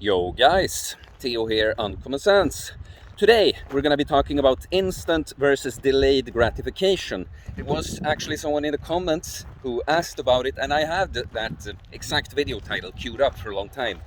Yo guys, Theo here, Uncommon Sense. Today we're going to be talking about instant versus delayed gratification. It was actually someone in the comments who asked about it, and I had that exact video title queued up for a long time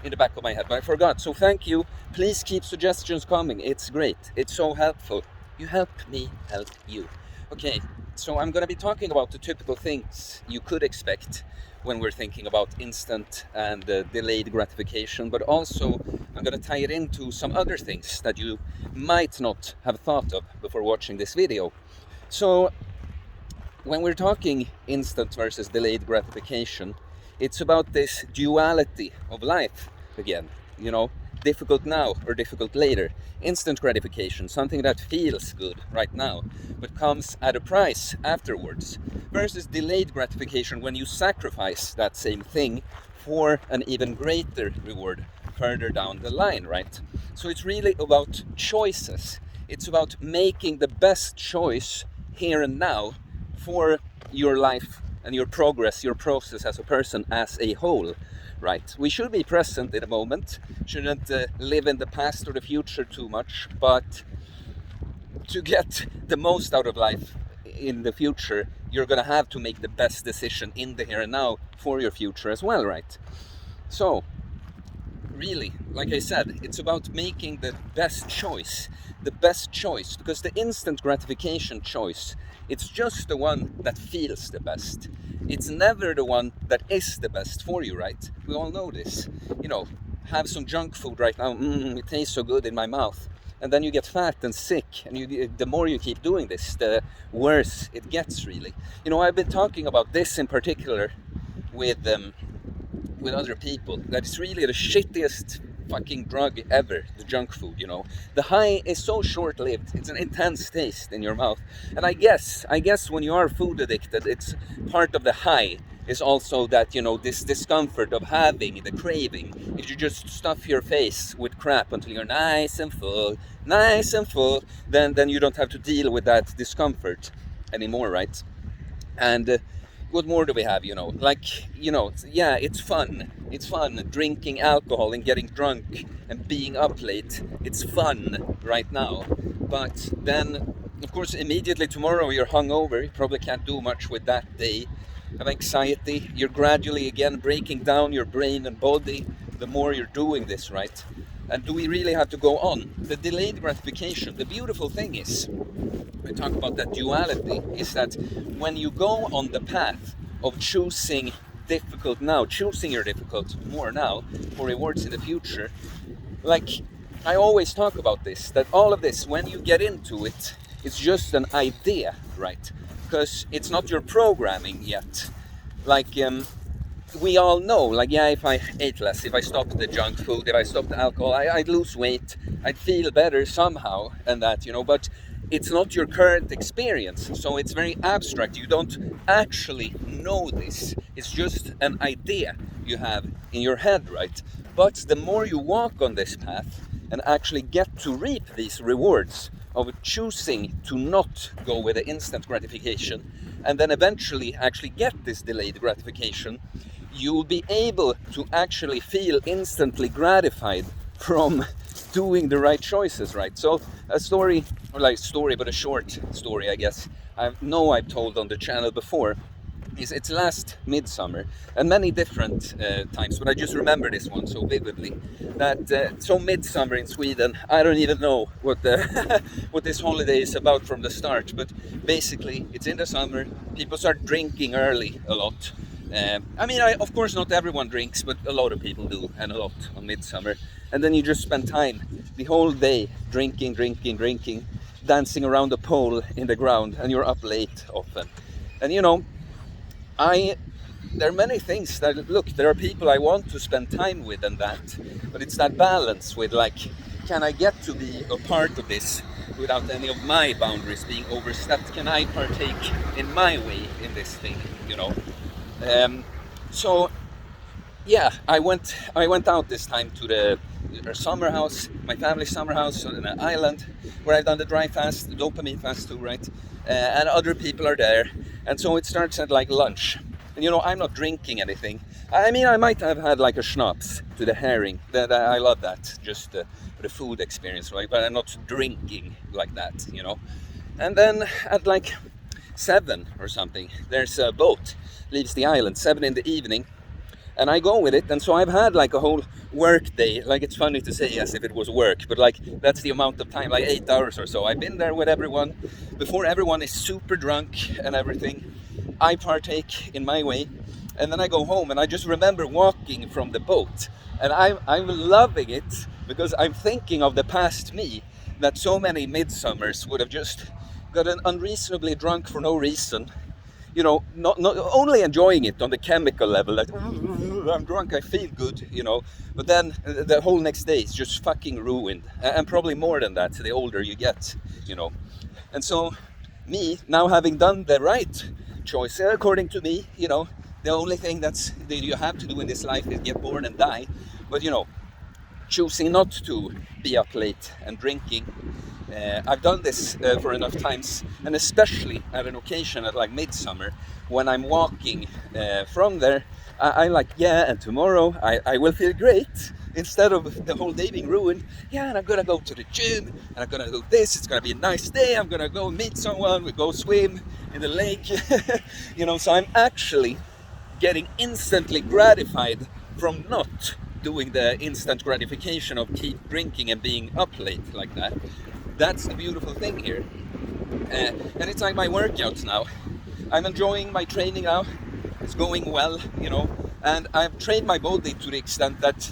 in the back of my head, but I forgot. So thank you. Please keep suggestions coming. It's great. It's so helpful. You help me help you. Okay, so I'm going to be talking about the typical things you could expect when we're thinking about instant and delayed gratification, but also I'm going to tie it into some other things that you might not have thought of before watching this video. So when we're talking instant versus delayed gratification, it's about this duality of life again, difficult now or difficult later. Instant gratification, something that feels good right now, but comes at a price afterwards, versus delayed gratification when you sacrifice that same thing for an even greater reward further down the line, right? So it's really about choices. It's about making the best choice here and now for your life and your progress, your process as a person as a whole, right? We should be present in the moment, shouldn't live in the past or the future too much, but to get the most out of life in the future, you're gonna have to make the best decision in the here and now for your future as well, right? So really, like I said, it's about making the best choice, because the instant gratification choice, it's just the one that feels the best. It's never the one that is the best for you, right? We all know this. Have some junk food right now, it tastes so good in my mouth. And then you get fat and sick, and the more you keep doing this, the worse it gets, really. I've been talking about this in particular with other people, that it's really the shittiest fucking drug ever, the junk food. The high is so short-lived, it's an intense taste in your mouth, and I guess when you are food addicted, it's part of the high is also that, this discomfort of having the craving. If you just stuff your face with crap until you're nice and full, then you don't have to deal with that discomfort anymore, right? And what more do we have? Yeah, it's fun drinking alcohol and getting drunk and being up late. It's fun right now, but then of course immediately tomorrow you're hungover. You probably can't do much with that day. Have anxiety. You're gradually again breaking down your brain and body the more you're doing this, right? And do we really have to go on? The delayed gratification, the beautiful thing is, we talk about that duality, is that when you go on the path of choosing difficult now, choosing your difficult more now for rewards in the future, like I always talk about this, that all of this, when you get into it, it's just an idea, right? Because it's not your programming yet. We all know, if I ate less, if I stopped the junk food, if I stopped the alcohol, I'd lose weight, I'd feel better somehow, and that, but it's not your current experience, so it's very abstract. You don't actually know this. It's just an idea you have in your head, right? But the more you walk on this path and actually get to reap these rewards of choosing to not go with the instant gratification, and then eventually actually get this delayed gratification, you'll be able to actually feel instantly gratified from doing the right choices, right? So a story, but a short story, I guess, I've told on the channel before, it's last midsummer, and many different times, but I just remember this one so vividly, that so midsummer in Sweden, I don't even know what what this holiday is about from the start, but basically it's in the summer, people start drinking early a lot. Of course not everyone drinks, but a lot of people do, and a lot on midsummer. And then you just spend time, the whole day, drinking, dancing around a pole in the ground, and you're up late often. And there are many things that, look, there are people I want to spend time with and that, but it's that balance with, can I get to be a part of this without any of my boundaries being overstepped? Can I partake in my way in this thing, So yeah, I went out this time to our summer house, my family's summer house on an island, where I've done the dry fast, the dopamine fast too, right? And other people are there, and so it starts at lunch. And I'm not drinking anything. I mean, I might have had like a schnapps to the herring. That I love that, just for the food experience, right? But I'm not drinking like that. And then at like 7 or something, there's a boat leaves the island, 7 in the evening, and I go with it. And so I've had like a whole work day. Like, it's funny to say as if it was work, but like that's the amount of time, like 8 hours or so. I've been there with everyone before everyone is super drunk and everything. I partake in my way, and then I go home, and I just remember walking from the boat, and I'm loving it because I'm thinking of the past me, that so many midsummers would have just gotten unreasonably drunk for no reason. Not only enjoying it on the chemical level, like I'm drunk, I feel good, but then the whole next day is just fucking ruined, and probably more than that the older you get. And so me now having done the right choice, according to me, the only thing that you have to do in this life is get born and die, but choosing not to be up late and drinking. I've done this for enough times, and especially at an occasion at like midsummer, when I'm walking from there, I like, and tomorrow I will feel great, instead of the whole day being ruined. And I'm gonna go to the gym, and I'm gonna do this, it's gonna be a nice day, I'm gonna go meet someone, we go swim in the lake. So I'm actually getting instantly gratified from not doing the instant gratification of keep drinking and being up late like that. That's the beautiful thing here. And it's like my workouts now. I'm enjoying my training now. It's going well, and I've trained my body to the extent that,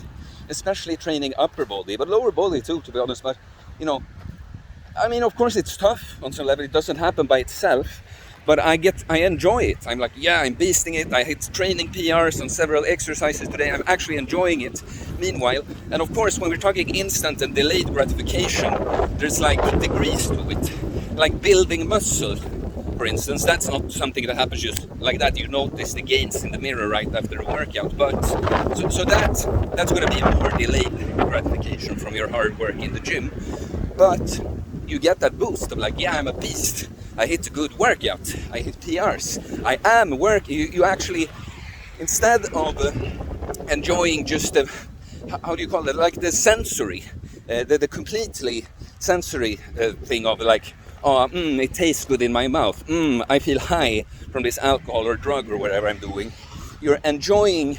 especially training upper body, but lower body too, to be honest. But, I mean, of course it's tough on some level. It doesn't happen by itself. But I enjoy it. I'm like, I'm beasting it. I hit training PRs on several exercises today. I'm actually enjoying it. Meanwhile, and of course, when we're talking instant and delayed gratification, there's like degrees to it. Like building muscle, for instance, that's not something that happens just like that. You notice the gains in the mirror right after a workout. But so that's going to be a more delayed gratification from your hard work in the gym. But you get that boost of like, I'm a beast. I hit a good workout. I hit PRs. I am working. You actually, instead of enjoying just the, how do you call it? Like the sensory, the completely sensory thing of like, it tastes good in my mouth. I feel high from this alcohol or drug or whatever I'm doing. You're enjoying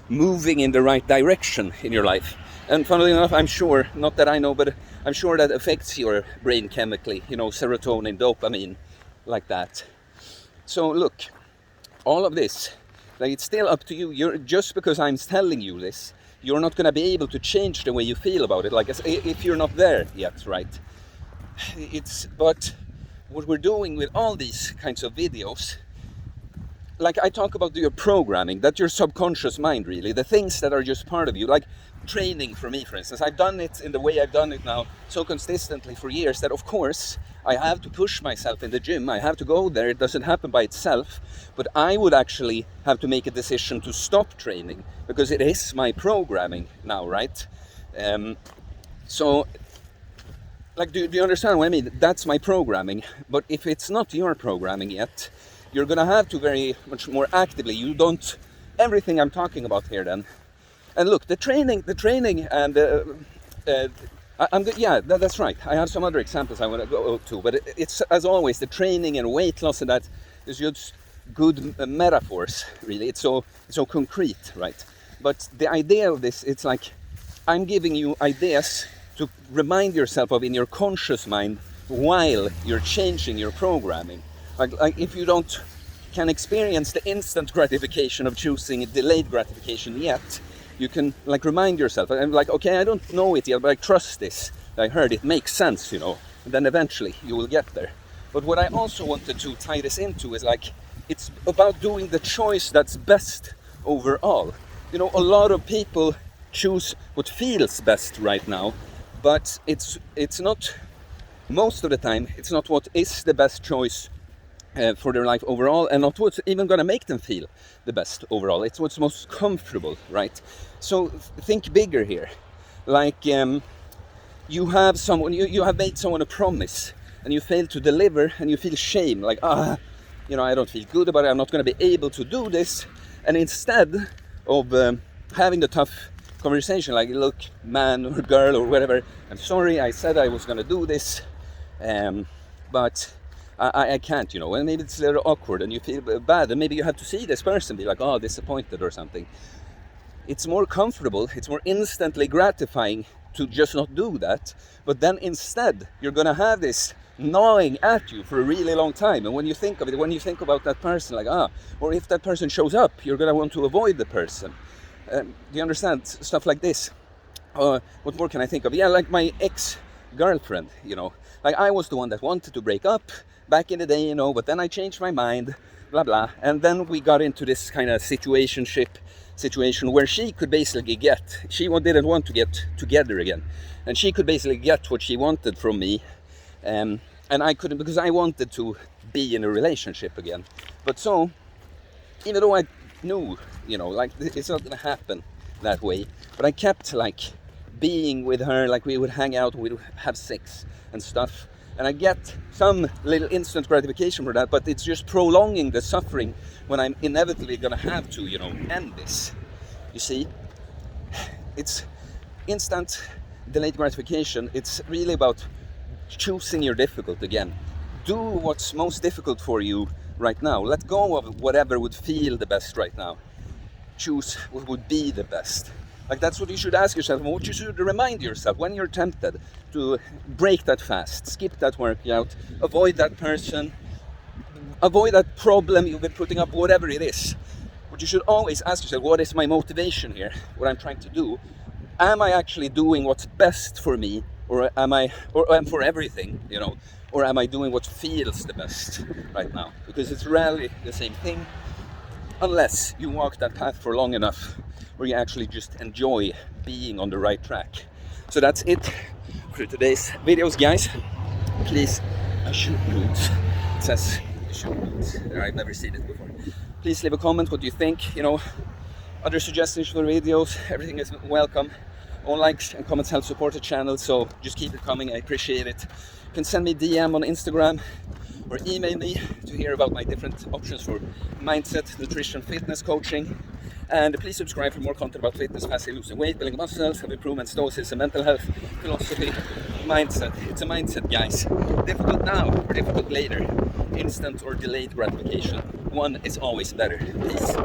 moving in the right direction in your life. And funnily enough, I'm sure, not that I know, but I'm sure that affects your brain chemically, serotonin, dopamine, like that. So look, all of this, like, it's still up to you. Just because I'm telling you this, you're not going to be able to change the way you feel about it, like if you're not there yet, right? But what we're doing with all these kinds of videos, like I talk about your programming, that's your subconscious mind, really, the things that are just part of you, like training for me, for instance. I've done it in the way I've done it now so consistently for years that, of course, I have to push myself in the gym. I have to go there. It doesn't happen by itself. But I would actually have to make a decision to stop training because it is my programming now, right? So, like, do you understand what I mean? That's my programming. But if it's not your programming yet, you're gonna have to very much more actively. You don't, everything I'm talking about here then. And look, the training and I'm good. Yeah, that's right. I have some other examples I want to go to, but it's, as always, the training and weight loss and that is just good metaphors, really. It's so concrete, right? But the idea of this, it's like I'm giving you ideas to remind yourself of in your conscious mind while you're changing your programming. Like if you can experience the instant gratification of choosing delayed gratification yet, you can like remind yourself. I'm like, okay, I don't know it yet, but I trust this. I heard it makes sense, and then eventually you will get there. But what I also wanted to tie this into is like, it's about doing the choice that's best overall. A lot of people choose what feels best right now, but it's not, most of the time, it's not what is the best choice for their life overall, and not what's even going to make them feel the best overall. It's what's most comfortable, right? So think bigger here. Like you have someone, you have made someone a promise and you fail to deliver and you feel shame, like I don't feel good about it, I'm not going to be able to do this. And instead of having the tough conversation, like, look, man or girl or whatever, I'm sorry, I said I was gonna do this, but I can't, you know. And maybe it's a little awkward and you feel bad, and maybe you have to see this person be like, oh, disappointed or something. It's more comfortable, it's more instantly gratifying to just not do that. But then instead you're gonna have this gnawing at you for a really long time. And when you think of it, when you think about that person, like, or if that person shows up, you're gonna want to avoid the person. Do you understand? Stuff like this. What more can I think of? Yeah, like my ex-girlfriend, you know. Like, I was the one that wanted to break up back in the day, you know, but then I changed my mind, blah blah. And then we got into this kind of situation where she could basically she didn't want to get together again, and she could basically get what she wanted from me, and I couldn't, because I wanted to be in a relationship again. But so, even though I knew, you know, like, it's not gonna happen that way, but I kept like being with her, like we would hang out, we would have sex and stuff, and I get some little instant gratification for that, but it's just prolonging the suffering when I'm inevitably gonna have to, you know, end this. You see, it's instant delayed gratification. It's really about choosing your difficult again. Do what's most difficult for you right now. Let go of whatever would feel the best right now. Choose what would be the best. Like, that's what you should ask yourself, and what you should remind yourself when you're tempted to break that fast, skip that workout, avoid that person, avoid that problem you've been putting up, whatever it is. What you should always ask yourself, what is my motivation here? What I'm trying to do? Am I actually doing what's best for me, or am for everything, you know? Or am I doing what feels the best right now? Because it's rarely the same thing, unless you walk that path for long enough where you actually just enjoy being on the right track. So that's it for today's videos, guys. Please, I should note. It says I should note. I've never seen it before. Please leave a comment what you think, you know, other suggestions for videos, everything is welcome. All likes and comments help support the channel, so just keep it coming, I appreciate it. You can send me DM on Instagram or email me to hear about my different options for mindset, nutrition, fitness coaching. And please subscribe for more content about fitness, fastly losing weight, building muscles, self-improvement, stoicism, mental health, philosophy, mindset. It's a mindset, guys. Difficult now or difficult later. Instant or delayed gratification. One is always better. Peace.